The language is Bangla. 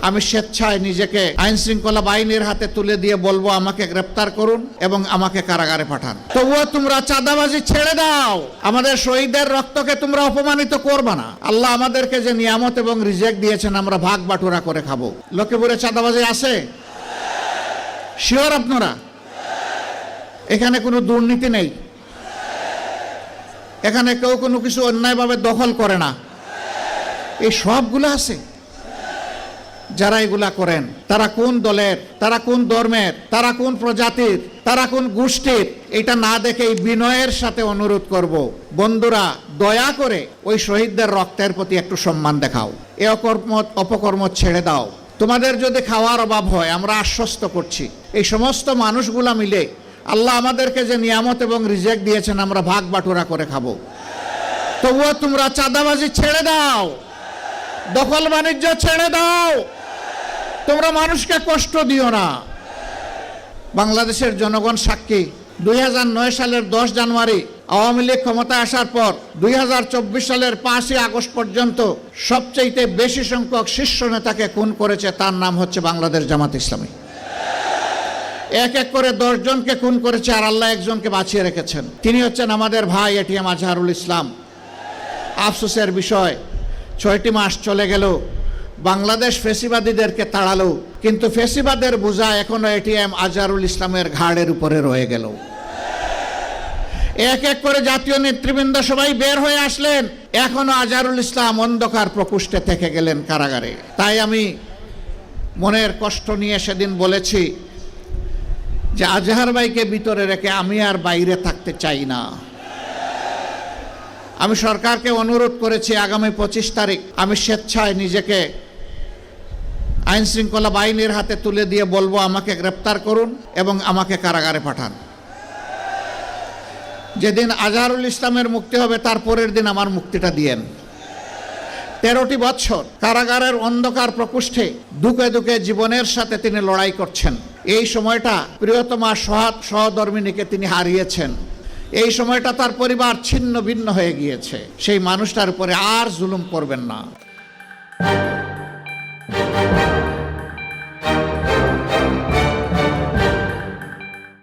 আমি স্বেচ্ছায় নিজেকে আইন শৃঙ্খলা বাহিনীর হাতে তুলে দিয়ে বলবো আমাকে গ্রেপ্তার করুন এবং আমাকে কারাগারে পাঠান। তবুও তোমরা চাঁদাবাজি ছেড়ে দাও, আমাদের শহীদদের রক্তকে তোমরা অপমানিত করবে না। আল্লাহ আমাদেরকে যে নিয়ামত এবং রিজেক দিয়েছেন আমরা ভাগ বাটুরা করে খাবো। লক্ষ্মীপুরে চাঁদাবাজি আছে? শিওর আপনারা? এখানে কোনো দুর্নীতি নেই, এখানে কেউ কোনো কিছু অন্যায়ভাবে দখল করে না, এই সবগুলো আছে। যারা এগুলা করেন তারা কোন দলের, তারা কোন ধর্মের, তারা কোন প্রজাতির, তারা কোন গোষ্ঠীর, এটা না দেখে বিনয়ের সাথে অনুরোধ করব, বন্ধুরা দয়া করে ওই শহীদদের রক্তের প্রতি একটু সম্মান দেখাও, এ অপকর্ম ছেড়ে দাও। তোমাদের যদি খাওয়ার অভাব হয় আমরা আশ্বস্ত করছি এই সমস্ত মানুষগুলা মিলে আল্লাহ আমাদেরকে যে নিয়ামত এবং রিজেক দিয়েছেন আমরা ভাগ বাটুরা করে খাবো। তবুও তোমরা চাঁদাবাজি ছেড়ে দাও, দখল বাণিজ্য ছেড়ে দাও, তোমরা মানুষকে কষ্ট দিও না। বাংলাদেশের জনগণ সাক্ষী, 2009 সালের 10 জানুয়ারি আওয়ামী লীগ ক্ষমতায় আসার পর 2024 সালের 5ই আগস্ট পর্যন্ত সবচেয়ে বেশি সংখ্যক শীর্ষ নেতাকে খুন করেছে, তার নাম হচ্ছে বাংলাদেশ জামাত ইসলামী। এক এক করে 10 জনকে খুন করেছে আর আল্লাহ একজনকে বাঁচিয়ে রেখেছেন, তিনি হচ্ছেন আমাদের ভাই এটিএম আজহারুল ইসলাম। আফসোসের বিষয় 6টি মাস চলে গেল, বাংলাদেশ ফেসিবাদীদেরকে তাড়ালো, কিন্তু ফেসিবাদের বোঝা এখনো এটিএম আজহারুল ইসলামের ঘাড়ের উপরে রয়ে গেল। এক এক করে জাতীয় নেতৃবৃন্দ সবাই বের হয়ে আসলেন, এখনো আজহারুল ইসলাম অন্ধকার প্রকোষ্ঠে থেকে গেলেন কারাগারে। তাই আমি মনের কষ্ট নিয়ে সেদিন বলেছি যে আজহার ভাইকে ভিতরে রেখে আমি আর বাইরে থাকতে চাই না। আমি সরকারকে অনুরোধ করেছি আগামী 25 তারিখ আমি স্বেচ্ছায় নিজেকে আইন শৃঙ্খলা বাহিনীর হাতে তুলে দিয়ে বলবো আমাকে গ্রেপ্তার করুন এবং আমাকে কারাগারে পাঠান। যেদিন আজহারুল ইসলামের মুক্তি হবে তার পরের দিন আমার মুক্তিটা দিয়েন। 13টি বছর কারাগারের অন্ধকার প্রকোষ্ঠে দুঃখে দুঃখে জীবনের সাথে তিনি লড়াই করছেন। এই সময়টা প্রিয়তমা সহধর্মিণীকে তিনি হারিয়েছেন, এই সময়টা তার পরিবার ছিন্ন ভিন্ন হয়ে গিয়েছে। সেই মানুষটার উপরে আর জুলুম করবেন না।